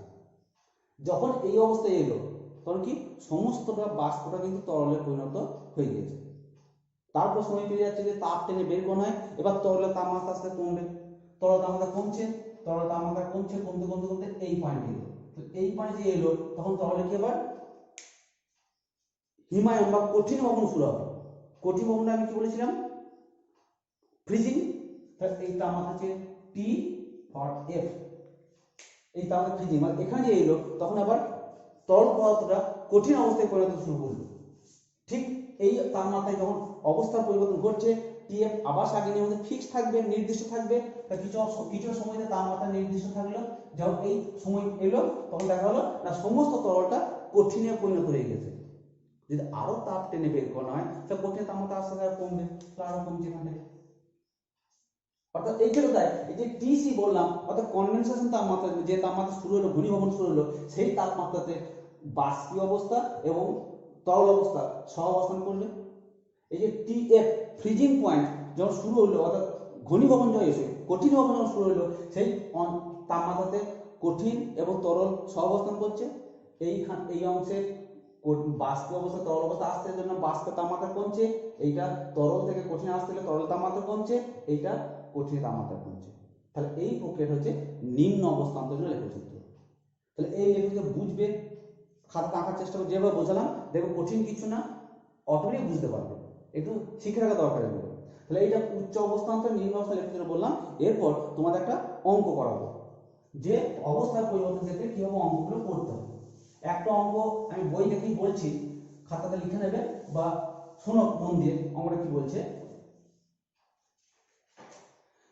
যখন এই অবস্থায় এলো তখন কি সমস্তটা বাষ্পটা কিন্তু তরলে পরিণত হয়ে গেছে। তারপর সময় পেয়ে যাচ্ছে যে তাপ টেনে বের করা হয়। এবার তরলের তাপমাত্রা আস্তে কমবে, তরল তাপমাত্রা কমছে, তরল তাপমাত্রা কমছে, কমতে কমতে কমতে এই পয়েন্টে এলো। এই পয়েন্টে যে এলো তখন তরলে কি আবার হিমায়ন বা কঠিন ভবন শুরু হবে। কঠিন ভবনটা আমি কি বলেছিলাম ফ্রিজিং। এই তাপমাত্রা হচ্ছে টি ফর এফ, এই তাপমাত্রা ফ্রিজিং। মানে এখানে যে এলো তখন আবার তরল পদার্থটা কঠিন অবস্থায় পরিণত শুরু করলো। ঠিক এই তাপমাত্রায় যখন অবস্থার পরিবর্তন ঘটছে টিএফ আবার আগের মধ্যে ফিক্স থাকবে, নির্দিষ্ট থাকবে। কিছু সময়তে তাপমাত্রা নির্দিষ্ট থাকলো, যখন এই সময় এলো তখন দেখা হলো না সমস্ত তরলটা কঠিনে পরিণত হয়ে গেছে। যদি আরো তাপ টেনে বের করা হয় তাহলে কঠিন তাপমাত্রা আস্তে আস্তে কমবে, আরো কমছে এখান থেকে। অর্থাৎ এই জন্য তাই এই যে টিসি বললাম অর্থাৎ কনডেনসেশন তাপমাত্রা, যে তাপমাত্রা শুরু হলো ঘনীভবন শুরু হলো সেই তাপমাত্রাতে বাষ্পীয় অবস্থা এবং তরল অবস্থা সহ অবস্থান করবে। এই যে টিএফ ফ্রিজিং পয়েন্ট যখন শুরু হলো অর্থাৎ ঘনীভবন যখন এসে কঠিন ভবন যখন শুরু হলো সেই তাপমাত্রাতে কঠিন এবং তরল সহ অবস্থান করছে। এই অংশে বাষ্পীয় অবস্থা তরল অবস্থা আসতে জন্য বাষ্পের তাপমাত্রা কমছে, এইটা তরল থেকে কঠিন আসতে গেলে তরল তাপমাত্রা কমছে, এইটা কঠিন তাপমাত্রা কমছে। তাহলে এই প্রক্রিয়াটা হচ্ছে নিম্ন অবস্থান্তরীয় লেখচিত্র। তাহলে এই লেখচিত্র বুঝবে, খাতা আঁকার চেষ্টা করে যেভাবে বোঝালাম দেখো কঠিন কিছু না, অটোমেটিক বুঝতে পারবে, একটু শিখে রাখা দরকার এগুলো। তাহলে এইটা উচ্চ অবস্থান্তর নিম্ন অবস্থা লেখচিত্র বললাম। এরপর তোমাদের একটা অঙ্ক করাবো যে অবস্থার পরিবর্তন ক্ষেত্রে কিভাবে অঙ্কগুলো করতে হবে। একটা অঙ্ক আমি বই দেখেই বলছি, খাতাতে লিখে নেবে বা শোনো মন দিয়ে। অঙ্কটা কি বলছে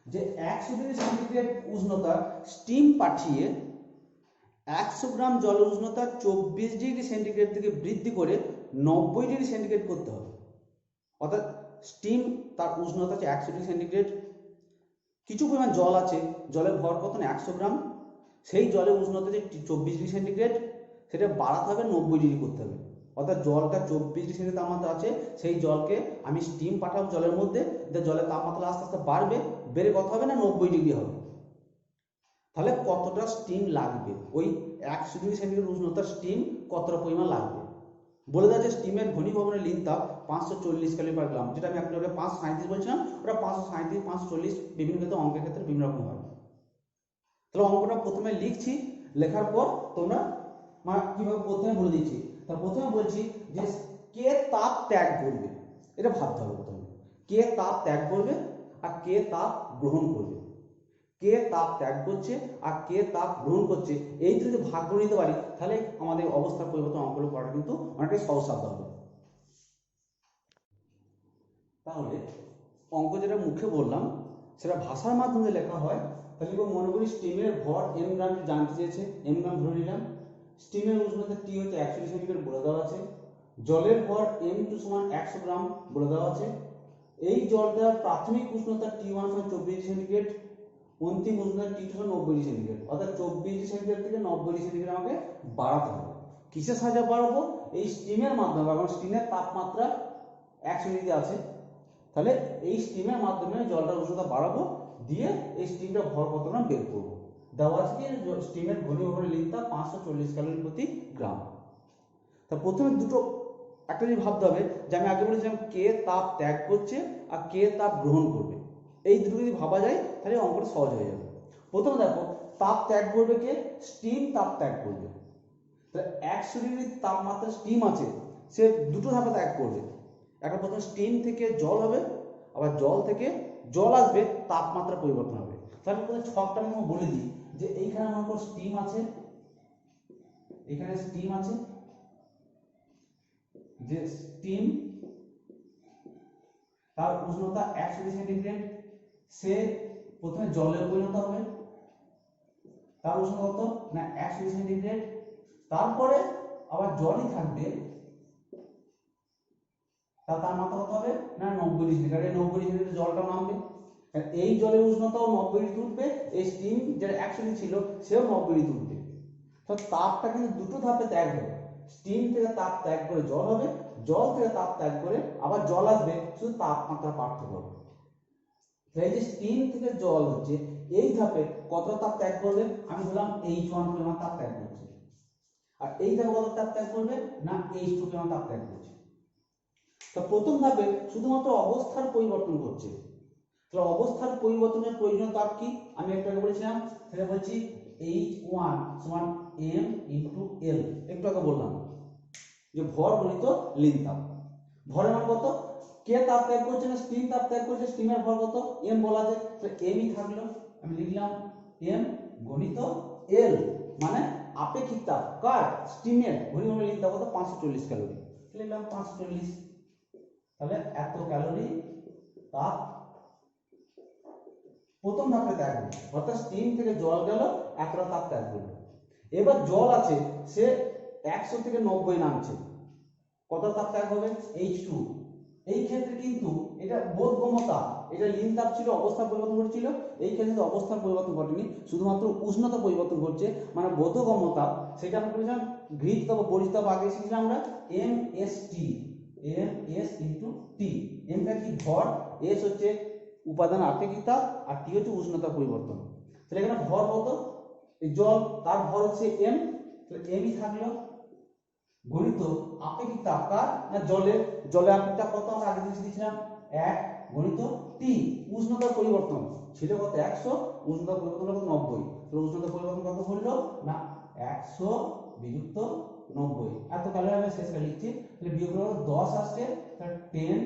যে 100 ডিগ্রি সেন্টিগ্রেড উষ্ণতা স্টিম পাঠিয়ে 100 গ্রাম জলের উষ্ণতা 24 ডিগ্রি সেন্টিগ্রেড থেকে বৃদ্ধি করে 90 ডিগ্রি সেন্টিগ্রেড করতে হবে। অর্থাৎ স্টিম তার উষ্ণতা হচ্ছে 100 ডিগ্রি সেন্টিগ্রেড, কিছু পরিমাণ জল আছে, জলের ভর কত না 100 গ্রাম, সেই জলের উষ্ণতা যে 24 ডিগ্রি সেন্টিগ্রেড সেটা বাড়াতে হবে 90 ডিগ্রি করতে হবে। অর্থাৎ জলটা 24 ডিগ্রি সেন্টিগ্রেড তাপমাত্রা আছে, সেই জলকে আমি স্টিম পাঠাবো জলের মধ্যে, জলের তাপমাত্রা আস্তে আস্তে বাড়বে, বেড়ে কত হবে না 90 ডিগ্রি হবে। তাহলে কতটা স্টিম লাগবে, ওই 100 ডিগ্রি সেন্টিগ্রেড উষ্ণতার স্টিম কতটা পরিমাণ লাগবে বলে দেওয়া আছে। স্টিমের ঘনীভবনের লিন তাপ 540 ক্যালোরি পার গ্রাম, যেটা আমি আপনাকে 537 বলছিলাম, ওটা 537 540 বিভিন্ন ক্ষেত্রে অঙ্কের ক্ষেত্রে বিভিন্ন রকম হয়। তাহলে অঙ্কটা প্রথমে লিখছি, লেখার পর তোমরা কিভাবে প্রথমে বলে দিচ্ছি। তাহলে প্রথমে বলছি যে কে তাপ ত্যাগ করবে, এটা ভাবতে হবে প্রথমে। কে তাপ ত্যাগ করবে আর কে তাপ গ্রহণ করবে। কে তাপ ত্যাগ করছে আর কে তাপ গ্রহণ করছে, এই যদি ভাগ করে নিতে পারি তাহলে আমাদের অবস্থার পরিবর্তন অঙ্কগুলো করাটা কিন্তু অনেকটাই সহজসাধ্য হবে। তাহলে অঙ্ক যেটা মুখে বললাম সেটা ভাষার মাধ্যমে লেখা হয়। তাহলে মনে করি স্টিমের ভর এম গ্রাম জানতে চেয়েছে, এম গ্রাম ধরে নিলাম। স্টিমের উষ্ণতা টি হচ্ছে 100 ডিগ্রি সেন্টিগ্রেড বলে দেওয়া আছে। জলের ভর m2 সমান 100 গ্রাম বলে দেওয়া আছে। এই জলটার প্রাথমিক উষ্ণতা T1 সমান 24 ডিগ্রি সেন্টিগ্রেড, অন্তিম উষ্ণতা T2 সমান 90 ডিগ্রি সেন্টিগ্রেড। অর্থাৎ 24 ডিগ্রি সেন্টিগ্রেড থেকে 90 ডিগ্রি সেন্টিগ্রেড আমাকে বাড়াতে হবে। কিসের সাহায্যে বাড়াবো? এই স্টিমের মাধ্যমে, কারণ স্টিমের তাপমাত্রা 100 ডিগ্রি আছে। তাহলে এই স্টিমের মাধ্যমে জলটার উষ্ণতা বাড়াবো, দিয়ে এই স্টিমটা ভর কত গ্রাম বের করবো। দেওয়া আছে কি স্টিমের ঘনীভবনের লিন তাপ 540 ক্যালোরি প্রতি গ্রাম। তা প্রথমে দুটো একটা জিনিস ভাবতে হবে যে আমি আগে বলেছিলাম কে তাপ ত্যাগ করছে আর কে তাপ গ্রহণ করবে, এই দুটো যদি ভাবা যায় তাহলে অঙ্কটা সহজ হয়ে যাবে। প্রথমে দেখো তাপ ত্যাগ করবে কে? স্টিম তাপ ত্যাগ করবে। তাহলে 100 ডিগ্রি তাপমাত্রা স্টিম আছে, সে দুটো ধাপে ত্যাগ করবে। একটা প্রথমে স্টিম থেকে জল হবে, আবার জল থেকে জল আসবে, তাপমাত্রা পরিবর্তন হবে। তাহলে প্রথমে ছকটা আমি বলে দিই যে এইখানে মনে করো স্টিম আছে, এখানে স্টিম আছে, যে স্টিম তার উষ্ণতা 100 ডিগ্রি সেন্টিগ্রেড, সে প্রথমে জলে পরিণত হবে, তার উষ্ণতা কত না 100 ডিগ্রি সেন্টিগ্রেড, তারপরে আবার জলই থাকবে, তার তাপমাত্রা কত হবে না 90 ডিগ্রি সেন্টিগ্রেড, 90 ডিগ্রি সেন্টিগ্রেড জলটা নামবে, এই জলের উষ্ণতাও 90 ডিগ্রি উঠবে, এই স্টিম যেটা 100 ডিগ্রি ছিল সেও 90 ডিগ্রি উঠবে। তো তাপটা কিন্তু দুটো ধাপে ত্যাগ হবে, স্টিম থেকে তাপ ত্যাগ করে জল হবে, জল থেকে তাপ ত্যাগ করে আবার জল আসবে, শুধু তাপমাত্রা পার্থক্য হবে। এই যে স্টিম থেকে জল হচ্ছে এই ধাপে কতটা তাপ ত্যাগ করবে, আমি বললাম H1 পরিমাণ তাপ ত্যাগ করছে, আর এই ধাপে কত তাপ ত্যাগ করবে না H2 পরিমাণ তাপ ত্যাগ করছে। তো প্রথম ধাপে শুধুমাত্র অবস্থার পরিবর্তন করছে, তাহলে অবস্থার পরিবর্তনের প্রয়োজনীয় তাপ কি আমি একটু আগে বলেছিলাম, সেটা বলছি H1 সমান m ইনটু L, একটু আগে বললাম যে ভর গুণিত লিন তাপ, ভরের মান কত, কে তাপ ত্যাগ করছে না স্টিম তাপ ত্যাগ করছে, স্টিমের ভর কত m বলা যায়, তো m ই থাকলো, আমি লিখলাম m গুণিত L, মানে আপেক্ষিক তাপ কার স্টিমের, ঘনীভূত লিন তাপ কত 540 ক্যালোরি, লিখলাম 540, তাহলে এত ক্যালোরি তাপ প্রথম ধাপে ত্যাগ হলো, অর্থাৎ স্টিম থেকে জল গেল, এতটা তাপ ত্যাগ করলো। এবার জল আছে সে 100 থেকে 90 নামছে, কত তাপ ত্যাগ হবে H2, এই ক্ষেত্রে কিন্তু এটা বোধগম্যতা, এটা লিন তাপ ছিল, অবস্থা পরিবর্তন করেছিল, এই ক্ষেত্রে অবস্থার পরিবর্তন ঘটেনি, শুধুমাত্র উষ্ণতা পরিবর্তন করছে, মানে বোধগম্যতা, সেটা আমরা বলেছিলাম গ্রিক তাপ বরিষ্ঠ তাপ আগে শিখেছিলাম আমরা MST, ms ইনটু টি, এমটা কি ভর, এস হচ্ছে উপাদান আপেক্ষিক তাপ, আর টি হচ্ছে উষ্ণতা পরিবর্তন। তাহলে এখানে ভর কত, এই জল তার ভর হচ্ছে m, তাহলে m ই থাকলো গণিত আপেক্ষিক তাপ কার না জলের, জলের আপেক্ষিক তাপ কত আমরা আগে দিয়েছিলাম 1 গণিত টি, উষ্ণতার পরিবর্তন ছিল কত 100, উষ্ণতার পরিবর্তন কত 90, তাহলে উষ্ণতার পরিবর্তন কত হলো না 100 বিযুক্ত 90, এত ক্যালোরি আমি শেষ করে লিখছি, তাহলে বিয়োগ করলে 10 আসছে, তাহলে 10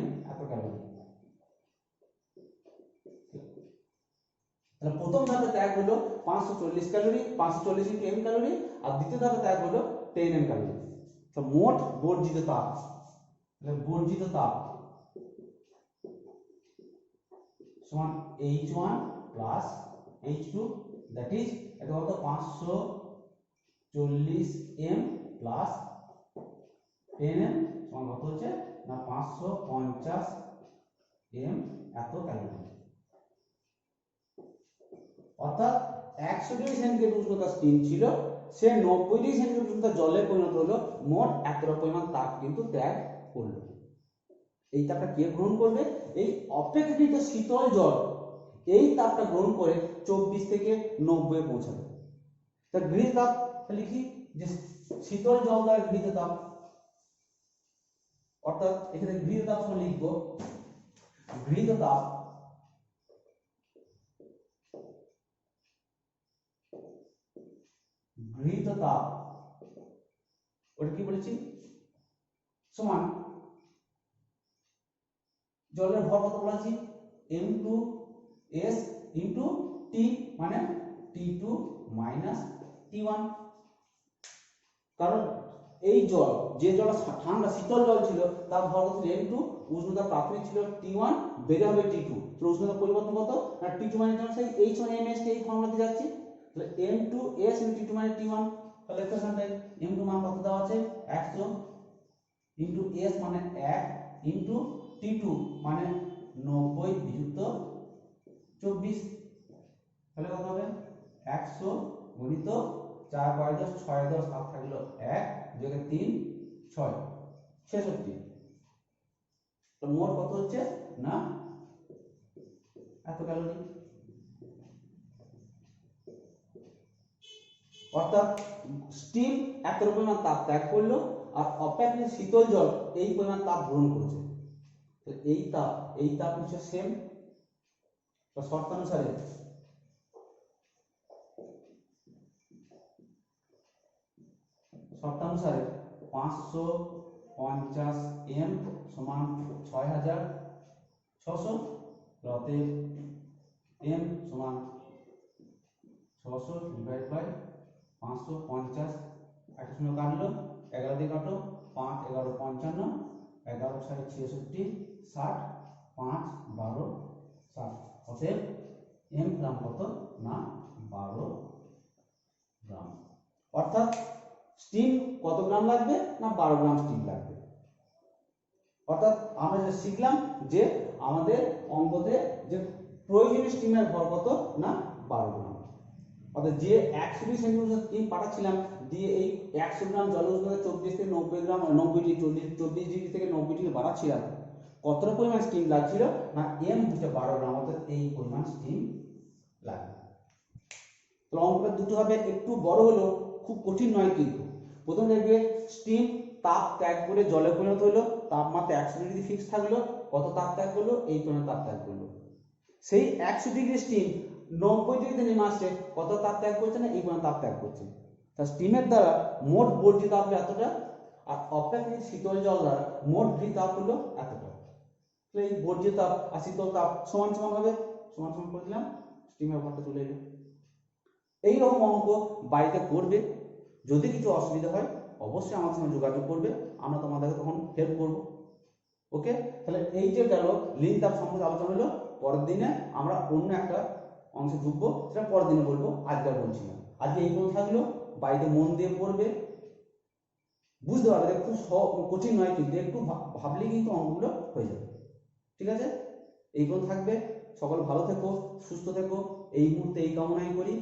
m এত ক্যালোরি। তাহলে প্রথম ধাপে ত্যাগ হলো 540 ক্যালোরি, 540 ইনটু m ক্যালোরি, আর দ্বিতীয় ধাপে ত্যাগ হলো 10 m ক্যালোরি। তো মোট বর্জিত তাপ, তাহলে বর্জিত তাপ সমান H1 plus H2, that is এটা কত 540 m প্লাস 10 m সমান কত হচ্ছে না 550 m এত ক্যালোরি, অর্থাৎ 100 ডিগ্রি সেন্টিগ্রেড উষ্ণতা স্টিম ছিল, সে 90 ডিগ্রি সেন্টিগ্রেড উষ্ণতা জলে পরিণত হলো, মোট এতটা পরিমাণ তাপ কিন্তু ত্যাগ করলো। এই তাপটা কে গ্রহণ করবে, এই অপেক্ষাকৃত শীতল জল এই তাপটা গ্রহণ করে 24 থেকে 90 এ পৌঁছাবে। তা গৃহীত তাপ লিখি যে শীতল জল দ্বারা গৃহীত তাপ, অর্থাৎ এখানে গৃহীত তাপ সমান লিখব গৃহীত তাপ গৃহীত তাপ ওটা কি বলেছি সমান জলের ভর কত বলেছি m2s ইনটু টি, মানে t2 মাইনাস t1, কারণ এই জল যে জল ঠান্ডা শীতল জল ছিল তার ভর কত m2, উষ্ণতা প্রাথমিক ছিল t1, বেড়ে হবে t2, তো উষ্ণতা পরিবর্তন কত না t2 মানে t1, সেই h1 ms এই ফর্মুলাতে যাচ্ছে, তাহলে m2s t2 মানে t1, তাহলে এখানে m2 মান কত দেওয়া আছে 100 ইনটু s মানে 1 ইনটু t2 মানে 90 বিযুক্ত 24, তাহলে কত হবে 100 গুণিত 4 5 10 6 10 7 থাকলো 1 যোগে 3 6 66, তো মোট কত হচ্ছে না এত ক্যালোরি, অর্থাৎ স্টিম এত পরিমাণ তাপ ত্যাগ করলো, আর অপেক্ষাকৃত শীতল জল এই পরিমাণ তাপ গ্রহণ করেছে, তো এই তাপ হচ্ছে সেম, তো শর্তানুসারে শর্তানুসারে 540 50 m সমান 6600, অতএব m সমান 600 ডিভাইড বাই 550, একটা শূন্য কাটলো, 11 দিয়ে কাটো, 5 11 55, 11 6 66, 60, 5 12 60, অতএব m গ্রাম কত না 12 গ্রাম। অর্থাৎ স্টিম কত গ্রাম লাগবে না 12 গ্রাম স্টিম লাগবে। অর্থাৎ আমরা যে শিখলাম যে আমাদের অঙ্কতে যে প্রয়োজনীয় স্টিমের ভর কত না 12 গ্রাম। অর্থাৎ যে 120 সেন্টিমিটার স্টিম পাঠাচ্ছিলাম দিয়ে এই 100 গ্রাম জল উষ্ণতা 24 থেকে 90 গ্রাম 24 ডিগ্রি থেকে 90 ডিগ্রি বাড়াচ্ছিলাম, কতটা পরিমাণ স্টিম লাগছিল না m হচ্ছে 12 গ্রাম, অর্থাৎ এই পরিমাণ স্টিম লাগবে। তো অঙ্কটা দুটো হবে, একটু বড় হলো, খুব কঠিন নয় কিন্তু। প্রথম দেখবে স্টিম তাপ ত্যাগ করে জলে পরিণত হলো, তাপমাত্রা 100 ডিগ্রি ফিক্স থাকলো, কত তাপ ত্যাগ করলো এই পরিমাণ তাপ ত্যাগ করলো। সেই 100 ডিগ্রি স্টিম 90 ডিগ্রিতে নেমে আসছে, কত তাপ ত্যাগ করছে না এই পরিমাণ তাপ ত্যাগ করছে। তা স্টিমের দ্বারা মোট বর্জিত তাপ এতটা, আর অপেক্ষাকৃত শীতল জল দ্বারা মোট গৃহীত তাপ হলো এতটা। তো এই বর্জিত তাপ আর শীতল তাপ সমান সমান হবে, সমান সমান করে দিলাম, স্টিমের ভাগটা চলে এলো। এইরকম অঙ্ক বাড়িতে করবে। যদি কিছু অসুবিধা হয় অবশ্যই আমার সঙ্গে যোগাযোগ করবে, আমরা তোমাদেরকে তখন হেল্প করব। ওকে, তাহলে এই যে গেল লিন তাপ সম্পর্কে আলোচনা হলো। পরের দিনে আমরা অন্য একটা অংশে ঢুকবো, সেটা পরের দিনে বলবো, আজকে আর বলছি না। আজকে এইগুলো থাকলো, বাড়িতে মন দিয়ে পড়বে, বুঝতে পারবে, খুব কঠিন নয় কিন্তু, একটু ভাবলেই কিন্তু অঙ্কগুলো হয়ে যাবে। ঠিক আছে, এইগুলো থাকবে। সকল ভালো থেকো, সুস্থ থেকো, এই মুহূর্তে এই কামনাই করি।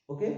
ওকে।